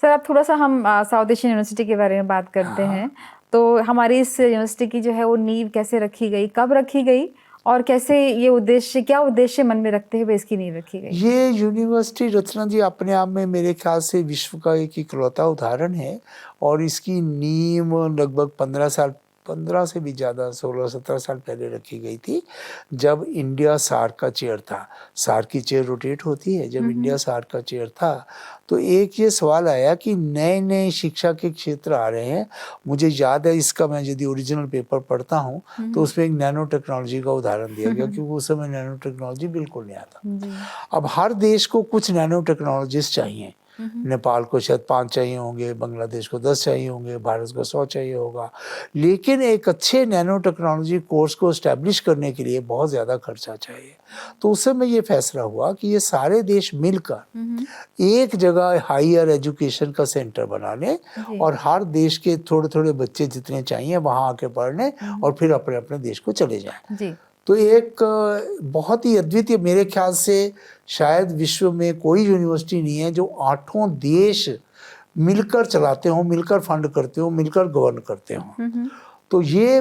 Sir अब थोड़ा-सा हम साउथ एशियन यूनिवर्सिटी के बारे में बात करते हाँ, हैं। तो हमारी इस यूनिवर्सिटी की जो है वो नींव कैसे रखी गई, कब रखी गई और कैसे ये उद्देश्य क्या उद्देश्य मन में रखते हुए इसकी नींव रखी गई? ये यूनिवर्सिटी रचना जी अपने आप में मेरे ख्याल से विश्व का एक इकलौता उदाहरण है और इसकी नींव लगभग 15 से भी ज़्यादा 16-17 साल पहले रखी गई थी, जब इंडिया सार्क का चेयर था। सार्क की चेयर रोटेट होती है, जब हुँ, इंडिया हुँ। सार्क का चेयर था, तो एक ये सवाल आया कि नए-नए शिक्षा के क्षेत्र आ रहे हैं। मुझे याद है इसका मैं यदि ओरिजिनल पेपर पढ़ता हूँ, हुँ, तो हुँ। उसमें एक नैनो टेक्नोलॉजी का उदाहरण दिया गया क्योंकि उस समय नैनो टेक्नोलॉजी बिल्कुल नया था। जी। अब हर देश को कुछ नैनो टेक्नोलॉजिस्ट चाहिए। हुँ, हुँ। नेपाल को शायद 5 चाहिए होंगे, बांग्लादेश को 10 चाहिए होंगे, भारत को 100 चाहिए होगा। लेकिन एक अच्छे नैनो टेक्नोलॉजी कोर्स को एस्टैब्लिश करने के लिए बहुत ज़्यादा खर्चा चाहिए। तो उस समय ये फैसला हुआ कि ये सारे देश मिलकर हुँ, हुँ। एक जगह हायर एजुकेशन का सेंटर बना लें जी। और हर देश के थोड़े-थोड़े बच्चे जितने चाहिए वहाँ आके पढ़ लें हुँ, हुँ। और फिर अपने-अपने देश को चले जाएँ। जी। तो एक बहुत ही अद्वितीय मेरे ख्याल से शायद विश्व में कोई यूनिवर्सिटी नहीं है जो 8 देश मिलकर चलाते हों, मिलकर फंड करते हों, मिलकर गवर्न करते हों। हुँ, हुँ। तो ये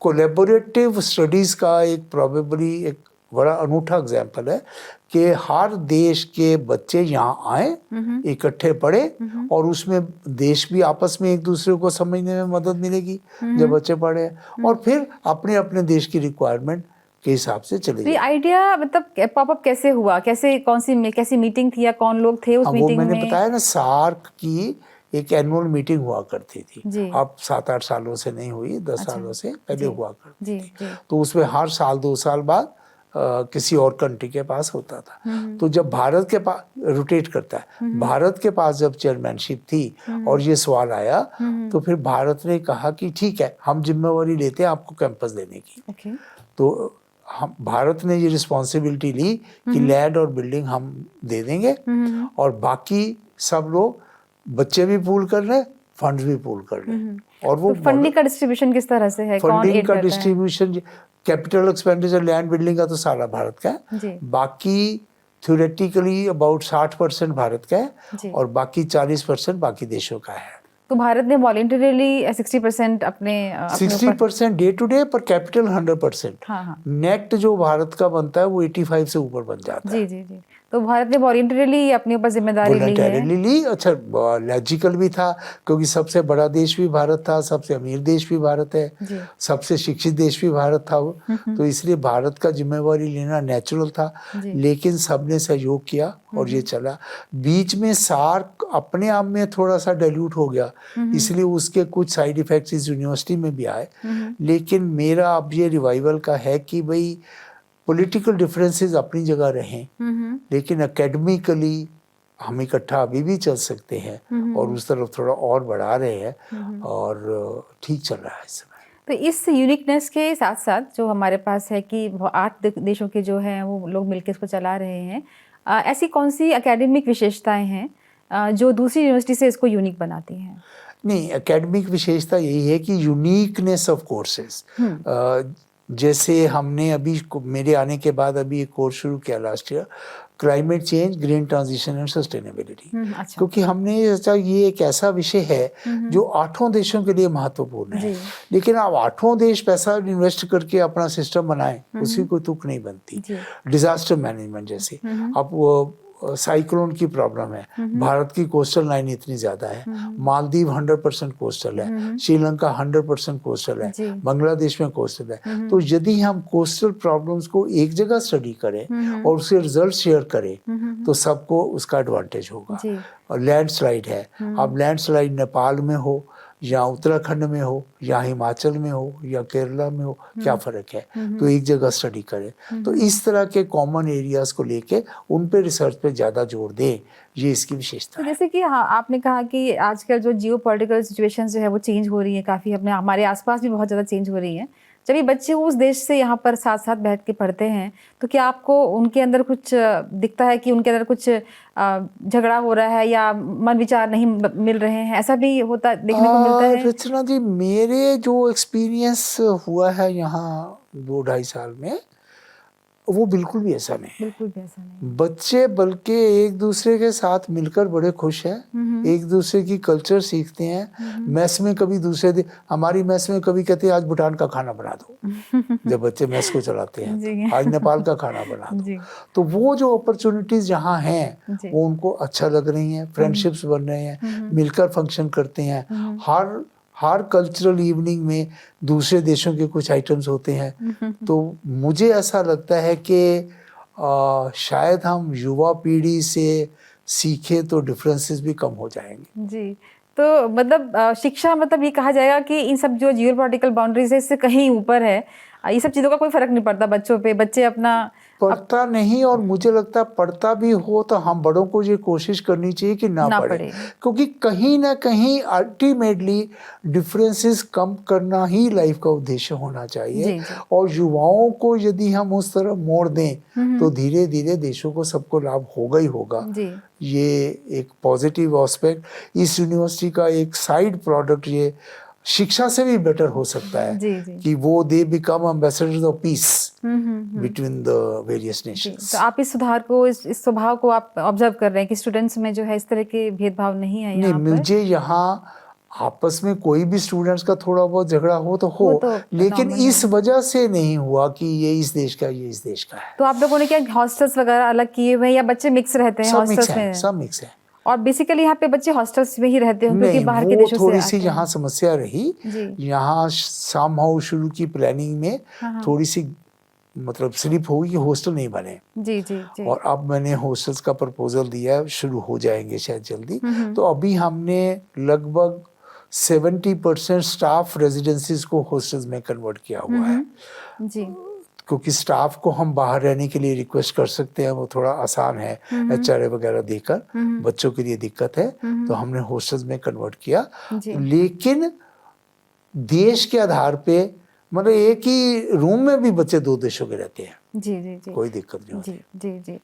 कोलैबोरेटिव स्टडीज़ का एक प्रोबेबली एक बड़ा अनूठा एग्जाम्पल है कि हर देश के बच्चे यहाँ आएँ, हुँ, हुँ। इकट्ठे पढ़ें हुँ, हुँ। और उसमें देश भी आपस में एक-दूसरे को समझने में मदद मिलेगी, हुँ, जब हुँ। बच्चे पढ़ें हुँ। और फिर अपने-अपने देश की रिक्वायरमेंट के हिसाब से चले तो ये जाएँ। आइडिया मतलब पॉपअप कैसे हुआ? कैसे कैसी मीटिंग थी या कौन लोग थे उस अब वो मीटिंग मैंने में? बताया ना सार्क की एक एनुअल मीटिंग हुआ करती थी। जी। अब 7-8 सालों से नहीं हुई, 10 अच्छा। सालों से पहले जी। हुआ करती जी, थी। जी। तो उसमें हर साल 2 साल बाद किसी और कंट्री के पास होता था। हुँ, हुँ। तो जब भारत के पास रोटेट करता है, हुँ, हुँ। भारत के पास जब चेयरमैनशिप थी हुँ, और हुँ। ये सवाल आया, हुँ, हुँ। तो फिर भारत ने कहा कि ठीक है, हम ज़िम्मेवारी लेते हैं आपको कैंपस देने की। ओके। तो हम भारत ने ये रिस्पॉन्सिबिलिटी ली हुँ, कि हुँ। लैंड और बिल्डिंग हम दे देंगे हुँ, हुँ, हुँ। और बाकी सब लोग बच्चे भी पूल कर लें, फंड्स भी पूल कर हुँ, लें हुँ। और वो तो मॉडल फंडिंग का डिस्ट्रीब्यूशन किस तरह से है? कौन फंडिंग एड का करता है? Distribution capital expenditure land building का तो सारा भारत का है। जी, बाकी थ्योरेटिकली अबाउट 60% भारत का है जी। और बाकी 40% बाकी देशों का है। तो भारत ने वॉलंटरीली 60% अपने ऊपर 60% डे टू डे पर कैपिटल 100%। हाँ, हाँ। नेट जो भारत का बनता है वो 85 से ऊपर बन जाता जी, है। जी, जी। तो भारत ने वॉलंटरीली अपने ऊपर ज़िम्मेदारी ली है। वॉलंटरीली ली। अच्छा लॉजिकल भी था क्योंकि सबसे बड़ा देश भी भारत था, सबसे अमीर देश भी भारत है, जी। सबसे शिक्षित देश भी भारत था वो। हुँ, हुँ। तो इसलिए भारत का ज़िम्मेवारी लेना नेचुरल था, जी। लेकिन सबने सहयोग किया हुँ, और ये हुँ। चला। बीच में सार्क अपने आप में थोड़ा-सा डाइल्यूट हो गया, हुँ, हुँ। इसलिए उसके कुछ साइड इफ़ेक्ट्स इस यूनिवर्सिटी में भी आए। हुँ, हुँ। लेकिन मेरा अब ये रिवाइवल का है कि भई पॉलिटिकल डिफरेंसेस अपनी जगह रहें, हुँ, हुँ। लेकिन एकेडमिकली हम इकट्ठा अभी भी चल सकते हैं हुँ, हुँ, और हुँ। उस तरफ थोड़ा और बढ़ा रहे हैं हुँ, हुँ। और ठीक चल रहा है इस समय। तो इस यूनिकनेस के साथ-साथ जो हमारे पास है कि वो 8 देशों के जो हैं वो लोग मिलके इसको चला रहे हैं। ऐसी कौन-सी एकेडमिक विशेषताएँ हैं जो दूसरी यूनिवर्सिटी से इसको यूनिक बनाती हैं? नहीं, एकेडमिक विशेषता यही है कि यूनिकनेस ऑफ कोर्सेज़। हुँ। जैसे हमने अभी मेरे आने के बाद अभी एक कोर्स शुरू किया last year, climate change, green transition and sustainability. हुँ, अच्छा। क्योंकि हमने सोचा ये एक ऐसा विषय है हुँ, हुँ। जो 8 देशों के लिए महत्वपूर्ण है। जी। लेकिन अब 8 देश पैसा इन्वेस्ट करके अपना सिस्टम बनाएँ, हुँ, उसकी हुँ। कोई तुक नहीं बनती। जी। डिज़ास्टर मैनेजमेंट जैसे, हुँ, हुँ। अब वो साइक्लोन की प्रॉब्लम है, हुँ, हुँ। भारत की कोस्टल लाइन इतनी ज़्यादा है, हुँ, हुँ। मालदीव 100% कोस्टल है, हुँ, हुँ। श्रीलंका 100% कोस्टल है, जी। बांग्लादेश में कोस्टल है। हुँ, हुँ। तो यदि हम कोस्टल प्रॉब्लम्स को एक जगह स्टडी करें हुँ, हुँ। और उसके रिजल्ट शेयर करें, हुँ, हुँ, हुँ। तो सबको उसका एडवांटेज होगा। जी। और लैंडस्लाइड है, हुँ, अब लैंडस्लाइड नेपाल में हो या उत्तराखंड में हो या हिमाचल में हो या केरला में हो, क्या हुँ। फ़र्क है? हुँ, तो हुँ। एक जगह स्टडी करें। हुँ, तो हुँ। इस तरह के कॉमन एरियाज़ को लेके उन पे रिसर्च पे ज़्यादा जोर दें, ये इसकी विशेषता तो है। जैसे कि हाँ, आपने कहा कि आजकल जो जियोपॉलिटिकल सिचुएशंस जो है वो चेंज हो रही है काफ़ी अपने हमारे आस-पास भी बहुत ज़्यादा चेंज हो रही हैं। जब ये बच्चे उस देश से यहाँ पर साथ-साथ बैठ के पढ़ते हैं, तो क्या आपको उनके अंदर कुछ दिखता है कि उनके अंदर कुछ झगड़ा हो रहा है या मन विचार नहीं मिल रहे हैं? ऐसा भी होता देखने को मिलता है? रचना जी मेरे जो एक्सपीरियंस हुआ है यहाँ 2 ढाई साल में, वो बिल्कुल भी ऐसा नहीं है। बिल्कुल भी ऐसा नहीं। बच्चे बल्कि एक दूसरे के साथ मिलकर बड़े खुश हैं, एक दूसरे की कल्चर सीखते हैं। मेस में कभी हमारी मेस में कभी कहते हैं आज भूटान का खाना बना दो, जब बच्चे मेस को चलाते हैं जी। तो आज नेपाल का खाना बना दो। जी। तो वो जो अपॉर्चुनिटीज जहाँ हैं जी। वो उनको अच्छा लग रही हैं, फ्रेंडशिप्स बन रहे हैं, मिलकर फंक्शन करते हैं। हर कल्चरल इवनिंग में दूसरे देशों के कुछ आइटम्स होते हैं। तो मुझे ऐसा लगता है कि शायद हम युवा पीढ़ी से सीखे तो डिफरेंसेस भी कम हो जाएंगे। जी। तो मतलब शिक्षा मतलब ये कहा जाएगा कि इन सब जो जियोपॉलिटिकल बाउंड्रीज है इससे कहीं ऊपर है। ये सब चीज़ों का कोई फर्क नहीं पड़ता बच्चों पे, बच्चे अपना पढ़ता नहीं, और मुझे लगता है पढ़ता भी हो तो हम बड़ों को ये कोशिश करनी चाहिए कि ना पढ़े, क्योंकि कहीं ना कहीं अल्टीमेटली डिफरेंसेस कम करना ही लाइफ का उद्देश्य होना चाहिए। जी, जी। और युवाओं को यदि हम उस तरह मोड़ दें तो धीरे धीरे देशों को सबको लाभ होगा ही होगा। जी। ये एक पॉजिटिव एस्पेक्ट, इस यूनिवर्सिटी का एक साइड प्रोडक्ट ये शिक्षा से भी बेटर हो सकता है। जी, जी। कि वो they become ambassadors of peace between the various Nations. तो आप इस सुधार को, इस स्वभाव को आप ऑब्जर्व कर रहे हैं कि स्टूडेंट्स में जो है इस तरह के भेदभाव नहीं है यहाँ नहीं, पर? मुझे यहाँ आपस में कोई भी स्टूडेंट्स का थोड़ा बहुत झगड़ा हो तो हो, लेकिन इस वजह से नहीं हुआ कि ये इस देश का, ये इस देश का है। तो आप लोगों ने क्या हॉस्टल्स वगैरह अलग किए हुए हैं या बच्चे मिक्स रहते हैं हॉस्टल्स में? सब मिक्स है। और बेसिकली यहाँ पे बच्चे हॉस्टल्स में ही रहते हैं क्योंकि बाहर के देशों से थोड़ी सी यहाँ समस्या रही। जी। यहाँ समहाउ शुरू की प्लानिंग में थोड़ी सी मतलब स्लिप होगी कि हॉस्टल नहीं बने। जी, जी, जी। और अब मैंने हॉस्टल्स का प्रपोजल दिया है, शुरू हो जाएंगे शायद जल्दी। तो अभी हमने लगभग 70% स्टाफ रेजिडेंसीज को हॉस्टल्स में कन्वर्ट किया हुआ है। जी। क्योंकि स्टाफ को हम बाहर रहने के लिए रिक्वेस्ट कर सकते हैं, वो थोड़ा आसान है HRA वगैरह देकर। बच्चों के लिए दिक्कत है तो हमने हॉस्टल्स में कन्वर्ट किया। लेकिन देश के आधार पे मतलब एक ही रूम में भी बच्चे 2 देशों के रहते हैं। जी, जी, जी। कोई दिक्कत नहीं होती। जी, जी, जी।